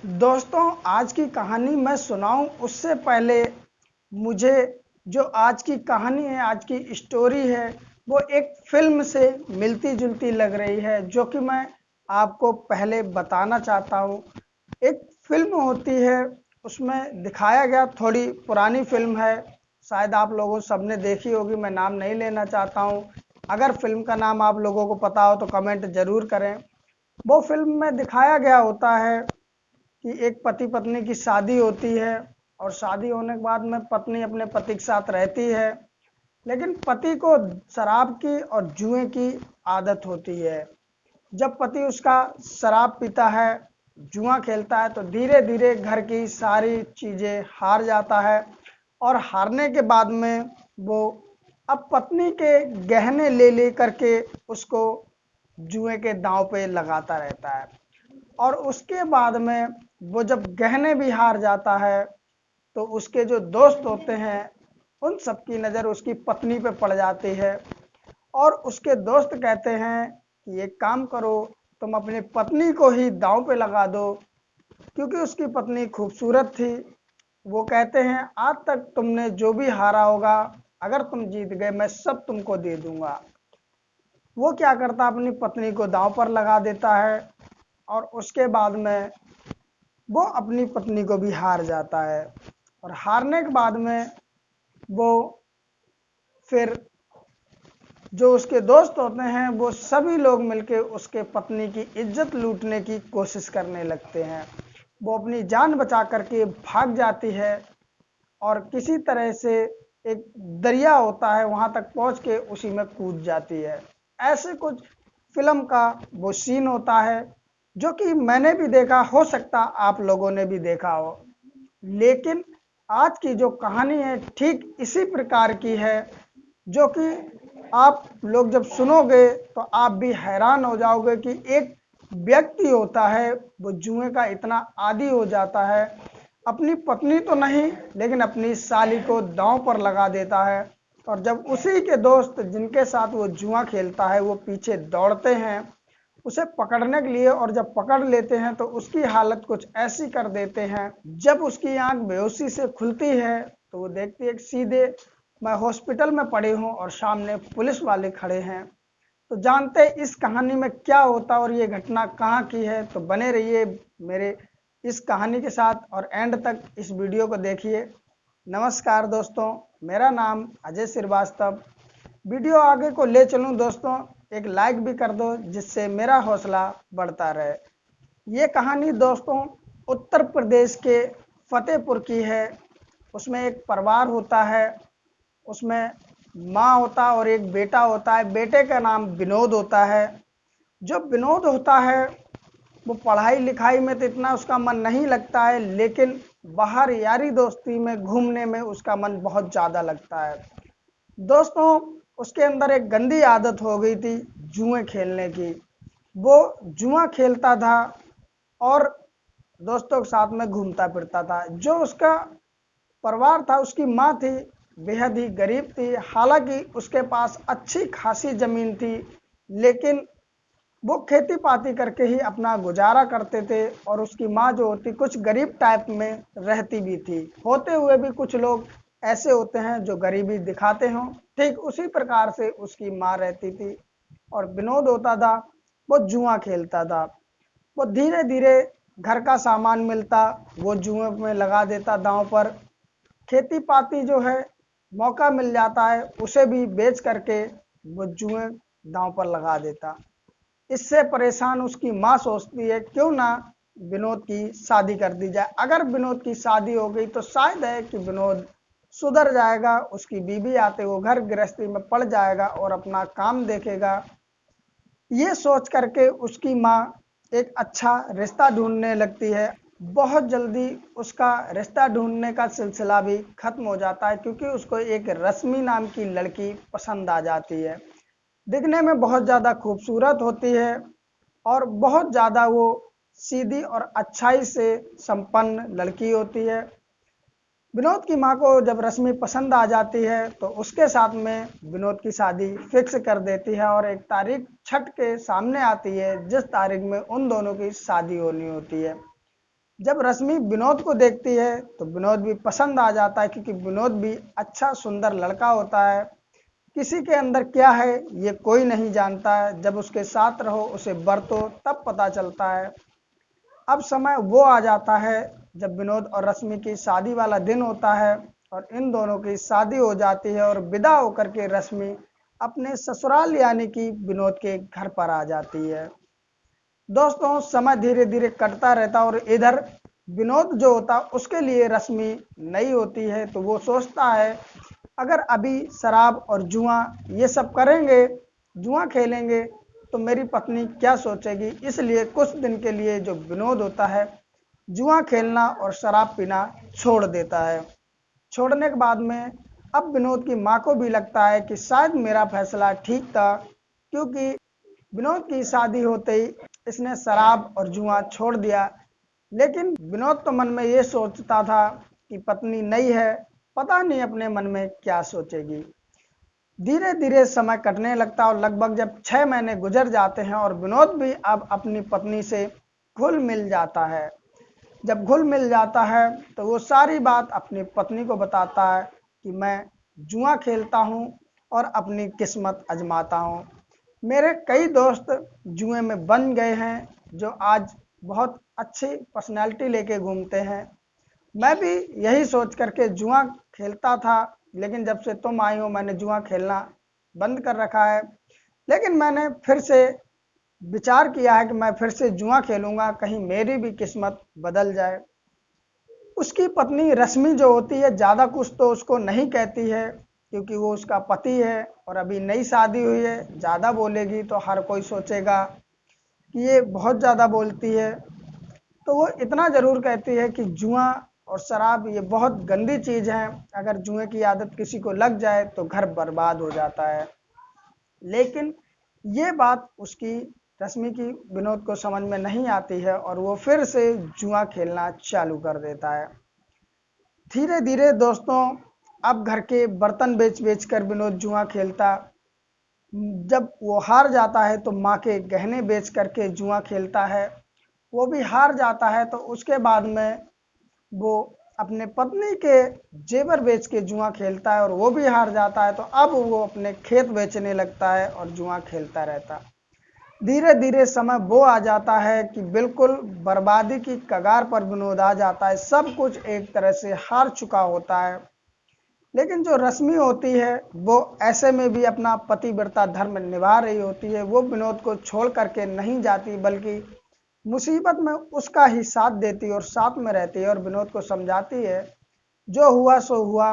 दोस्तों, आज की कहानी मैं सुनाऊं उससे पहले मुझे जो आज की कहानी है, आज की स्टोरी है, वो एक फिल्म से मिलती जुलती लग रही है, जो कि मैं आपको पहले बताना चाहता हूं। एक फिल्म होती है, उसमें दिखाया गया, थोड़ी पुरानी फिल्म है, शायद आप लोगों सबने देखी होगी, मैं नाम नहीं लेना चाहता हूं। अगर फिल्म का नाम आप लोगों को पता हो तो कमेंट जरूर करें। वो फिल्म में दिखाया गया होता है कि एक पति पत्नी की शादी होती है, और शादी होने के बाद में पत्नी अपने पति के साथ रहती है, लेकिन पति को शराब की और जुए की आदत होती है। जब पति उसका शराब पीता है, जुआ खेलता है, तो धीरे धीरे घर की सारी चीजें हार जाता है, और हारने के बाद में वो अब पत्नी के गहने ले ले करके उसको जुए के दांव पे लगाता रहता है। और उसके बाद में वो जब गहने भी हार जाता है, तो उसके जो दोस्त होते हैं उन सबकी नज़र उसकी पत्नी पे पड़ जाती है, और उसके दोस्त कहते हैं कि एक काम करो, तुम अपनी पत्नी को ही दांव पे लगा दो, क्योंकि उसकी पत्नी खूबसूरत थी। वो कहते हैं आज तक तुमने जो भी हारा होगा, अगर तुम जीत गए मैं सब तुमको दे दूंगा। वो क्या करता, अपनी पत्नी को दांव पर लगा देता है, और उसके बाद में वो अपनी पत्नी को भी हार जाता है। और हारने के बाद में वो फिर जो उसके दोस्त होते हैं, वो सभी लोग मिलके उसके पत्नी की इज्जत लूटने की कोशिश करने लगते हैं। वो अपनी जान बचा करके भाग जाती है, और किसी तरह से एक दरिया होता है वहां तक पहुंच के उसी में कूद जाती है। ऐसे कुछ फिल्म का वो सीन होता है, जो कि मैंने भी देखा, हो सकता आप लोगों ने भी देखा हो। लेकिन आज की जो कहानी है ठीक इसी प्रकार की है, जो कि आप लोग जब सुनोगे तो आप भी हैरान हो जाओगे कि एक व्यक्ति होता है, वो जुए का इतना आदी हो जाता है, अपनी पत्नी तो नहीं लेकिन अपनी साली को दांव पर लगा देता है। और जब उसी के दोस्त जिनके साथ वो जुआ खेलता है वो पीछे दौड़ते हैं उसे पकड़ने के लिए, और जब पकड़ लेते हैं तो उसकी हालत कुछ ऐसी कर देते हैं, जब उसकी आंख बेहोशी से खुलती है तो वो देखती है कि सीधे मैं हॉस्पिटल में पड़ी हूँ और सामने पुलिस वाले खड़े हैं। तो जानते हैं इस कहानी में क्या होता है और ये घटना कहाँ की है। तो बने रहिए मेरे इस कहानी के साथ और एंड तक इस वीडियो को देखिए। नमस्कार दोस्तों, मेरा नाम अजय श्रीवास्तव। वीडियो आगे को ले चलूं दोस्तों, एक लाइक भी कर दो जिससे मेरा हौसला बढ़ता रहे। ये कहानी दोस्तों उत्तर प्रदेश के फतेहपुर की है। उसमें एक परिवार होता है, उसमें माँ होता है और एक बेटा होता है। बेटे का नाम विनोद होता है। जो विनोद होता है वो पढ़ाई लिखाई में तो इतना उसका मन नहीं लगता है, लेकिन बाहर यारी दोस्ती में घूमने में उसका मन बहुत ज़्यादा लगता है। दोस्तों, उसके अंदर एक गंदी आदत हो गई थी जुए खेलने की। वो जुआ खेलता था और दोस्तों के साथ में घूमता फिरता था। जो उसका परिवार था, उसकी माँ थी, बेहद ही गरीब थी। हालांकि उसके पास अच्छी खासी जमीन थी, लेकिन वो खेती पाती करके ही अपना गुजारा करते थे। और उसकी माँ जो होती कुछ गरीब टाइप में रहती भी थी। होते हुए भी कुछ लोग ऐसे होते हैं जो गरीबी दिखाते हों, ठीक उसी प्रकार से उसकी माँ रहती थी। और विनोद होता था, वो जुआ खेलता था। वो धीरे धीरे घर का सामान मिलता वो जुए में लगा देता दांव पर। खेती पाती जो है, मौका मिल जाता है उसे भी बेच करके वो जुए दांव पर लगा देता। इससे परेशान उसकी माँ सोचती है क्यों ना विनोद की शादी कर दी जाए। अगर विनोद की शादी हो गई तो शायद है कि विनोद सुधर जाएगा, उसकी बीवी आते वो घर गृहस्थी में पड़ जाएगा और अपना काम देखेगा। ये सोच करके उसकी माँ एक अच्छा रिश्ता ढूंढने लगती है। बहुत जल्दी उसका रिश्ता ढूंढने का सिलसिला भी खत्म हो जाता है, क्योंकि उसको एक रश्मि नाम की लड़की पसंद आ जाती है। दिखने में बहुत ज़्यादा खूबसूरत होती है, और बहुत ज़्यादा वो सीधी और अच्छाई से संपन्न लड़की होती है। विनोद की माँ को जब रश्मि पसंद आ जाती है तो उसके साथ में विनोद की शादी फिक्स कर देती है, और एक तारीख छठ के सामने आती है जिस तारीख में उन दोनों की शादी होनी होती है। जब रश्मि विनोद को देखती है तो विनोद भी पसंद आ जाता है, क्योंकि विनोद भी अच्छा सुंदर लड़का होता है। किसी के अंदर क्या है ये कोई नहीं जानता है, जब उसके साथ रहो उसे बरतो तब पता चलता है। अब समय वो आ जाता है जब विनोद और रश्मि की शादी वाला दिन होता है और इन दोनों की शादी हो जाती है और विदा होकर के रश्मि अपने ससुराल यानी कि विनोद के घर पर आ जाती है। दोस्तों, समय धीरे धीरे कटता रहता और इधर विनोद जो होता उसके लिए रश्मि नई होती है, तो वो सोचता है अगर अभी शराब और जुआ ये सब करेंगे, जुआ खेलेंगे, तो मेरी पत्नी क्या सोचेगी। इसलिए कुछ दिन के लिए जो विनोद होता है जुआ खेलना और शराब पीना छोड़ देता है। छोड़ने के बाद में अब विनोद की माँ को भी लगता है कि शायद मेरा फैसला ठीक था, क्योंकि विनोद की शादी होते ही इसने शराब और जुआ छोड़ दिया। लेकिन विनोद तो मन में ये सोचता था कि पत्नी नई है, पता नहीं अपने मन में क्या सोचेगी। धीरे धीरे समय कटने लगता और लगभग जब 6 महीने गुजर जाते हैं और विनोद भी अब अपनी पत्नी से घुल मिल जाता है। जब घुल मिल जाता है तो वो सारी बात अपनी पत्नी को बताता है कि मैं जुआ खेलता हूँ और अपनी किस्मत आजमाता हूँ। मेरे कई दोस्त जुए में बन गए हैं जो आज बहुत अच्छी पर्सनैलिटी लेके घूमते हैं। मैं भी यही सोच करके जुआ खेलता था, लेकिन जब से तुम आई हो मैंने जुआ खेलना बंद कर रखा है। लेकिन मैंने फिर से विचार किया है कि मैं फिर से जुआ खेलूंगा, कहीं मेरी भी किस्मत बदल जाए। उसकी पत्नी रश्मि जो होती है ज़्यादा कुछ तो उसको नहीं कहती है, क्योंकि वो उसका पति है और अभी नई शादी हुई है। ज़्यादा बोलेगी तो हर कोई सोचेगा कि ये बहुत ज़्यादा बोलती है। तो वो इतना ज़रूर कहती है कि जुआ और शराब ये बहुत गंदी चीज़ है, अगर जुए की आदत किसी को लग जाए तो घर बर्बाद हो जाता है। लेकिन ये बात उसकी रश्मि की विनोद को समझ में नहीं आती है और वो फिर से जुआ खेलना चालू कर देता है। धीरे धीरे दोस्तों, अब घर के बर्तन बेच बेच कर विनोद जुआ खेलता। जब वो हार जाता है तो माँ के गहने बेच करके जुआ खेलता है। वो भी हार जाता है तो उसके बाद में वो अपने पत्नी के जेवर बेच के जुआ खेलता है और वो भी हार जाता है। तो अब वो अपने खेत बेचने लगता है और जुआ खेलता रहता। धीरे धीरे समय वो आ जाता है कि बिल्कुल बर्बादी की कगार पर विनोद आ जाता है। सब कुछ एक तरह से हार चुका होता है। लेकिन जो रश्मि होती है वो ऐसे में भी अपना पतिव्रता धर्म निभा रही होती है। वो विनोद को छोड़ करके नहीं जाती, बल्कि मुसीबत में उसका ही साथ देती और साथ में रहती है और विनोद को समझाती है जो हुआ सो हुआ,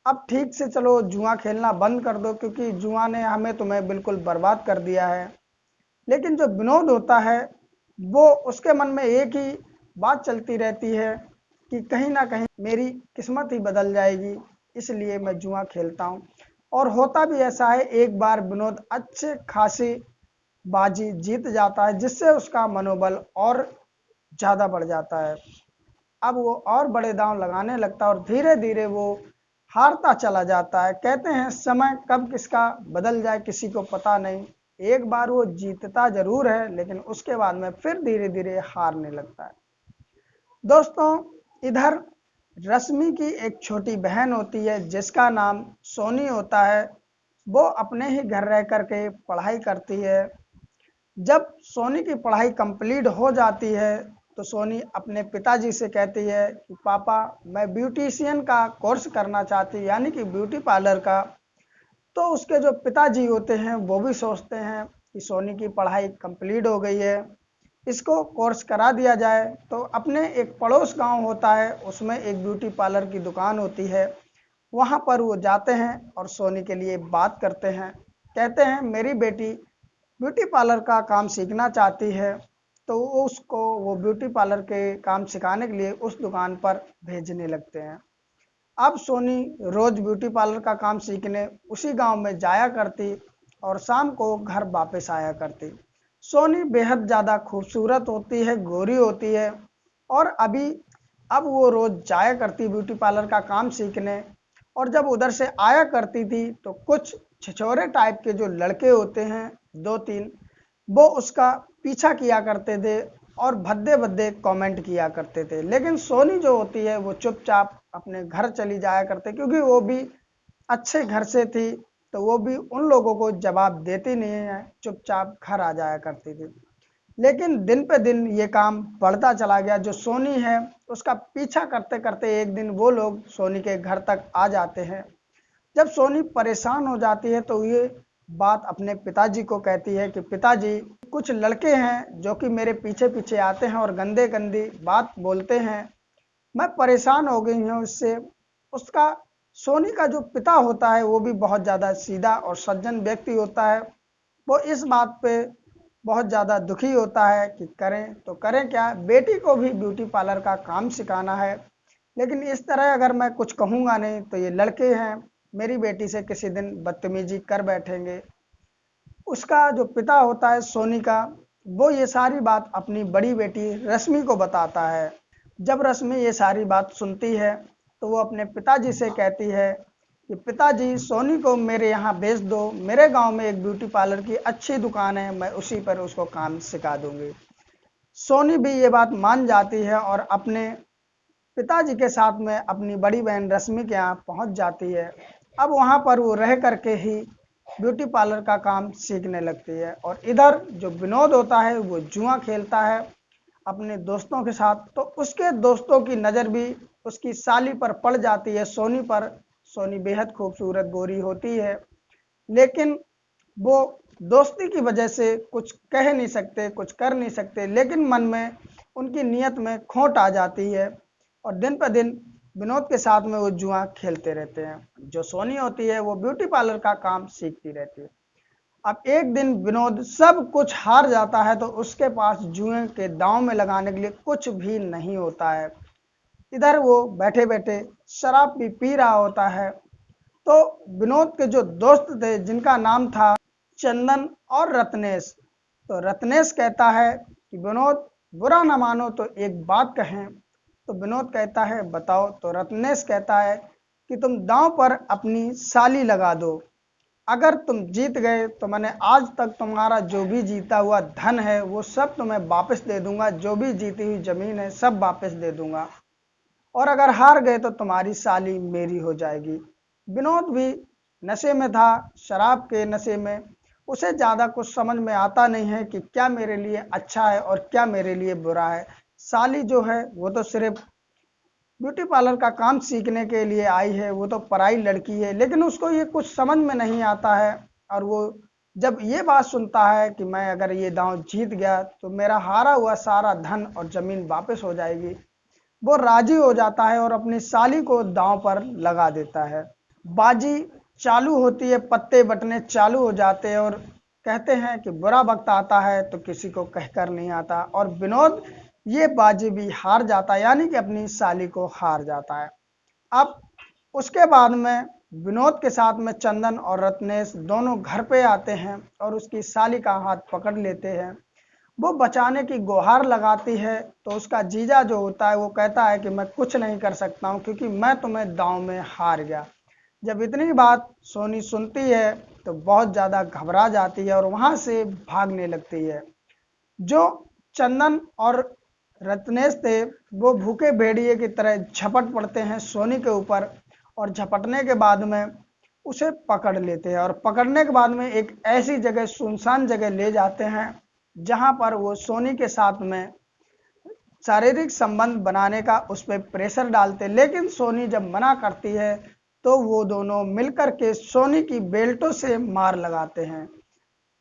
अब ठीक से चलो जुआ खेलना बंद कर दो, क्योंकि जुआ ने हमें तुम्हें बिल्कुल बर्बाद कर दिया है। लेकिन जो विनोद होता है वो उसके मन में एक ही बात चलती रहती है कि कहीं ना कहीं मेरी किस्मत ही बदल जाएगी, इसलिए मैं जुआ खेलता हूँ। और होता भी ऐसा है, एक बार विनोद अच्छे खासी बाजी जीत जाता है, जिससे उसका मनोबल और ज़्यादा बढ़ जाता है। अब वो और बड़े दांव लगाने लगता है और धीरे धीरे वो हारता चला जाता है। कहते हैं समय कब किसका बदल जाए किसी को पता नहीं। एक बार वो जीतता जरूर है, लेकिन उसके बाद में फिर धीरे धीरे हारने लगता है। दोस्तों, इधर रश्मि की एक छोटी बहन होती है जिसका नाम सोनी होता है। वो अपने ही घर रह करके पढ़ाई करती है। जब सोनी की पढ़ाई कंप्लीट हो जाती है तो सोनी अपने पिताजी से कहती है कि पापा मैं ब्यूटिशियन का कोर्स करना चाहती है, यानी कि ब्यूटी पार्लर का। तो उसके जो पिताजी होते हैं वो भी सोचते हैं कि सोनी की पढ़ाई कंप्लीट हो गई है, इसको कोर्स करा दिया जाए। तो अपने एक पड़ोस गांव होता है, उसमें एक ब्यूटी पार्लर की दुकान होती है। वहां पर वो जाते हैं और सोनी के लिए बात करते हैं। कहते हैं मेरी बेटी ब्यूटी पार्लर का काम सीखना चाहती है, तो उसको वो ब्यूटी पार्लर के काम सिखाने के लिए उस दुकान पर भेजने लगते हैं। अब सोनी रोज ब्यूटी पार्लर का काम सीखने उसी गांव में जाया करती और शाम को घर वापस आया करती। सोनी बेहद ज़्यादा खूबसूरत होती है, गोरी होती है और अब वो रोज जाया करती ब्यूटी पार्लर का काम सीखने। और जब उधर से आया करती थी तो कुछ छिछोरे टाइप के जो लड़के होते हैं 2-3, वो उसका पीछा किया करते थे और भद्दे भद्दे कमेंट किया करते थे। लेकिन सोनी जो होती है वो चुपचाप अपने घर चली जाया करते, क्योंकि वो भी अच्छे घर से थी, तो वो भी उन लोगों को जवाब देती नहीं है, चुपचाप घर आ जाया करती थी। लेकिन दिन पे दिन ये काम बढ़ता चला गया। जो सोनी है उसका पीछा करते करते एक दिन वो लोग सोनी के घर तक आ जाते हैं। जब सोनी परेशान हो जाती है तो ये बात अपने पिताजी को कहती है कि पिताजी, कुछ लड़के हैं जो कि मेरे पीछे पीछे आते हैं और गंदे गंदी बात बोलते हैं, मैं परेशान हो गई हूँ इससे। उसका सोनी का जो पिता होता है वो भी बहुत ज़्यादा सीधा और सज्जन व्यक्ति होता है। वो इस बात पे बहुत ज़्यादा दुखी होता है कि करें तो करें क्या, बेटी को भी ब्यूटी पार्लर का काम सिखाना है, लेकिन इस तरह अगर मैं कुछ कहूँगा नहीं तो ये लड़के हैं मेरी बेटी से किसी दिन बदतमीजी कर बैठेंगे। उसका जो पिता होता है सोनी का, वो ये सारी बात अपनी बड़ी बेटी रश्मि को बताता है। जब रश्मि ये सारी बात सुनती है तो वो अपने पिताजी से कहती है कि पिताजी, सोनी को मेरे यहाँ भेज दो, मेरे गांव में एक ब्यूटी पार्लर की अच्छी दुकान है, मैं उसी पर उसको काम सिखा दूंगी। सोनी भी ये बात मान जाती है और अपने पिताजी के साथ में अपनी बड़ी बहन रश्मि के यहाँ पहुँच जाती है। अब वहाँ पर वो रह करके ही ब्यूटी पार्लर का काम सीखने लगती है। और इधर जो विनोद होता है वो जुआ खेलता है अपने दोस्तों के साथ, तो उसके दोस्तों की नज़र भी उसकी साली पर पड़ जाती है, सोनी पर। सोनी बेहद खूबसूरत गोरी होती है, लेकिन वो दोस्ती की वजह से कुछ कह नहीं सकते, कुछ कर नहीं सकते, लेकिन मन में उनकी नीयत में खोट आ जाती है और दिन पर दिन विनोद के साथ में वो जुआ खेलते रहते हैं। जो सोनी होती है वो ब्यूटी पार्लर का काम सीखती रहती है। अब एक दिन विनोद सब कुछ हार जाता है तो उसके पास जुए के दांव में लगाने के लिए कुछ भी नहीं होता है। इधर वो बैठे बैठे शराब भी पी रहा होता है, तो विनोद के जो दोस्त थे जिनका नाम था चंदन और रत्नेश, तो रत्नेश कहता है कि विनोद, बुरा ना मानो तो एक बात कहें। तो विनोद कहता है बताओ। तो रत्नेश कहता है कि तुम दांव पर अपनी साली लगा दो, अगर तुम जीत गए तो मैंने आज तक तुम्हारा जो भी जीता हुआ धन है वो सब तुम्हें वापस दे दूंगा, जो भी जीती हुई जमीन है सब वापस दे दूंगा, और अगर हार गए तो तुम्हारी साली मेरी हो जाएगी। विनोद भी नशे में था, शराब के नशे में। उसे ज़्यादा कुछ समझ में आता नहीं है कि क्या मेरे लिए अच्छा है और क्या मेरे लिए बुरा है। साली जो है वो तो सिर्फ ब्यूटी पार्लर का काम सीखने के लिए आई है, वो तो पराई लड़की है, लेकिन उसको ये कुछ समझ में नहीं आता है। और वो जब ये बात सुनता है कि मैं अगर ये दांव जीत गया तो मेरा हारा हुआ सारा धन और ज़मीन वापस हो जाएगी, वो राजी हो जाता है और अपनी साली को दांव पर लगा देता है। बाजी चालू होती है, पत्ते बटने चालू हो जाते हैं, और कहते हैं कि बुरा वक्त आता है तो किसी को कहकर नहीं आता, और विनोद ये बाजी भी हार जाता है, यानी कि अपनी साली को हार जाता है। अब उसके बाद में विनोद के साथ में चंदन और रत्नेश दोनों घर पे आते हैं और उसकी साली का हाथ पकड़ लेते हैं। वो बचाने की गुहार लगाती है तो उसका जीजा जो होता है वो कहता है कि मैं कुछ नहीं कर सकता हूँ क्योंकि मैं तुम्हें दांव में हार गया। जब इतनी बात सोनी सुनती है तो बहुत ज़्यादा घबरा जाती है और वहाँ से भागने लगती है। जो चंदन और रत्नेश थे वो भूखे भेड़िए की तरह झपट पड़ते हैं सोनी के ऊपर, और झपटने के बाद में उसे पकड़ लेते हैं और पकड़ने के बाद में एक ऐसी जगह, सुनसान जगह ले जाते हैं जहां पर वो सोनी के साथ में शारीरिक संबंध बनाने का उस पर प्रेशर डालते। लेकिन सोनी जब मना करती है तो वो दोनों मिलकर के सोनी की बेल्टों से मार लगाते हैं।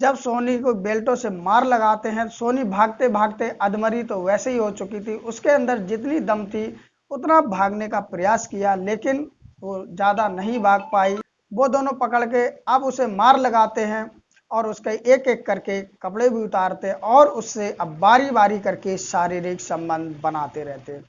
जब सोनी को बेल्टों से मार लगाते हैं, सोनी भागते भागते अधमरी तो वैसे ही हो चुकी थी, उसके अंदर जितनी दम थी उतना भागने का प्रयास किया लेकिन वो ज़्यादा नहीं भाग पाई। वो दोनों पकड़ के अब उसे मार लगाते हैं और उसके एक एक करके कपड़े भी उतारते और उससे अब बारी बारी करके शारीरिक संबंध बनाते रहते।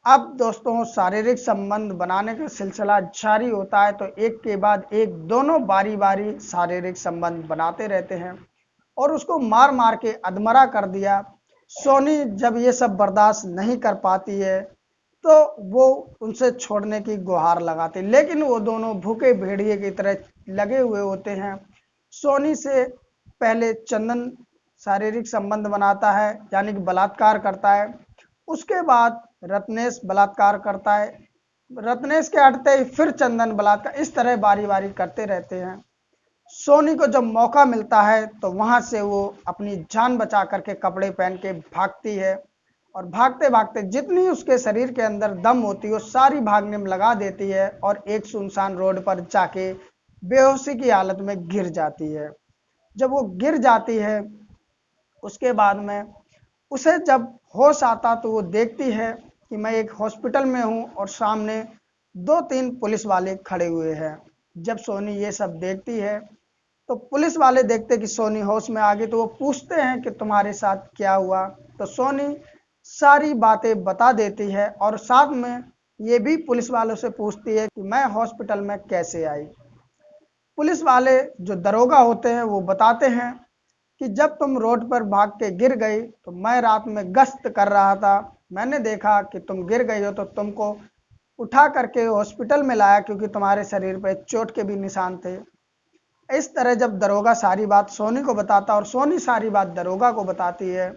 अब दोस्तों शारीरिक संबंध बनाने का सिलसिला जारी होता है, तो एक के बाद एक दोनों बारी बारी शारीरिक संबंध बनाते रहते हैं और उसको मार मार के अधमरा कर दिया। सोनी जब ये सब बर्दाश्त नहीं कर पाती है तो वो उनसे छोड़ने की गुहार लगाती, लेकिन वो दोनों भूखे भेड़िए की तरह लगे हुए होते हैं। सोनी से पहले चंदन शारीरिक संबंध बनाता है, यानी कि बलात्कार करता है। उसके बाद रत्नेश बलात्कार करता है, रत्नेश के हटते ही फिर चंदन बलात्कार, इस तरह बारी बारी करते रहते हैं। सोनी को जब मौका मिलता है तो वहां से वो अपनी जान बचा करके कपड़े पहन के भागती है, और भागते भागते जितनी उसके शरीर के अंदर दम होती है वो सारी भागने में लगा देती है, और एक सुनसान रोड पर जाके बेहोशी की हालत में गिर जाती है। जब वो गिर जाती है उसके बाद में उसे जब होश आता तो वो देखती है कि मैं एक हॉस्पिटल में हूँ और सामने 2-3 पुलिस वाले खड़े हुए हैं। जब सोनी ये सब देखती है तो पुलिस वाले देखते कि सोनी होश में आ गई, तो वो पूछते हैं कि तुम्हारे साथ क्या हुआ। तो सोनी सारी बातें बता देती है और साथ में ये भी पुलिस वालों से पूछती है कि मैं हॉस्पिटल में कैसे आई। पुलिस वाले जो दरोगा होते हैं वो बताते हैं कि जब तुम रोड पर भाग के गिर गई तो मैं रात में गश्त कर रहा था, मैंने देखा कि तुम गिर गई हो तो तुमको उठा करके हॉस्पिटल में लाया, क्योंकि तुम्हारे शरीर पे चोट के भी निशान थे। इस तरह जब दरोगा सारी बात सोनी को बताता और सोनी सारी बात दरोगा को बताती है,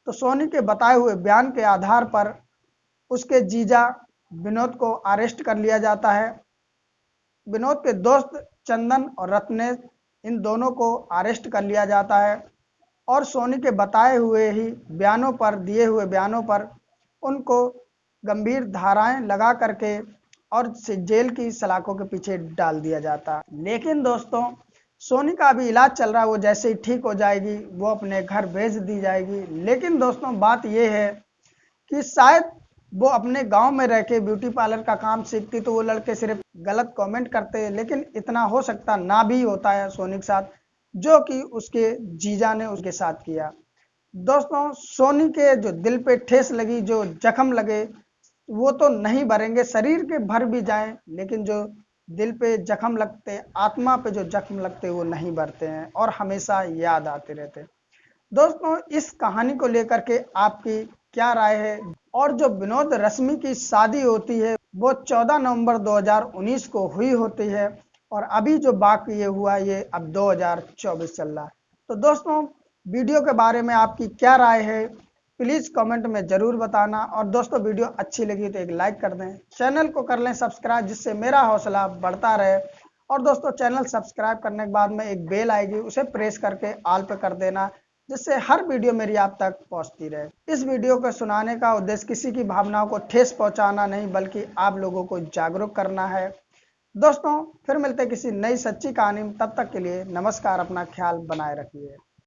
तो सोनी के बताए हुए बयान के आधार पर उसके जीजा विनोद को अरेस्ट कर लिया जाता है। विनोद के दोस्त चंदन और रत्नेश, इन दोनों को अरेस्ट कर लिया जाता है, और सोनी के बताए हुए ही बयानों पर, दिए हुए बयानों पर उनको गंभीर धाराएं लगा करके और जेल की सलाखों के पीछे डाल दिया जाता है। लेकिन दोस्तों, सोनी का अभी इलाज चल रहा है, वो जैसे ही ठीक हो जाएगी वो अपने घर भेज दी जाएगी। लेकिन दोस्तों, बात यह है कि शायद वो अपने गांव में रह के ब्यूटी पार्लर का काम सीखती तो वो लड़के सिर्फ गलत कमेंट करते हैं, लेकिन इतना हो सकता ना भी होता है सोनी के साथ, जो कि उसके जीजा ने उसके साथ किया। दोस्तों, सोनी के जो दिल पे ठेस लगी, जो जख्म लगे, वो तो नहीं भरेंगे, शरीर के भर भी जाएं, लेकिन जो दिल पे जख्म लगते, आत्मा पे जो जख्म लगते, वो नहीं भरते हैं और हमेशा याद आते रहते। दोस्तों, इस कहानी को लेकर के आपकी क्या राय है? और जो विनोद रश्मि की शादी होती है वो 14 नवंबर 2019 को हुई होती है, और अभी जो बाकी ये हुआ ये अब 2024 चल रहा है। तो दोस्तों, वीडियो के बारे में आपकी क्या राय है, प्लीज़ कमेंट में ज़रूर बताना। और दोस्तों, वीडियो अच्छी लगी तो एक लाइक कर दें, चैनल को कर लें सब्सक्राइब, जिससे मेरा हौसला बढ़ता रहे। और दोस्तों, चैनल सब्सक्राइब करने के बाद में एक बेल आएगी, उसे प्रेस करके ऑल पे कर देना, जिससे हर वीडियो मेरी आप तक पहुंचती रहे। इस वीडियो को सुनाने का उद्देश्य किसी की भावनाओं को ठेस पहुंचाना नहीं, बल्कि आप लोगों को जागरूक करना है। दोस्तों, फिर मिलते किसी नई सच्ची कहानी में, तब तक के लिए नमस्कार, अपना ख्याल बनाए रखिए।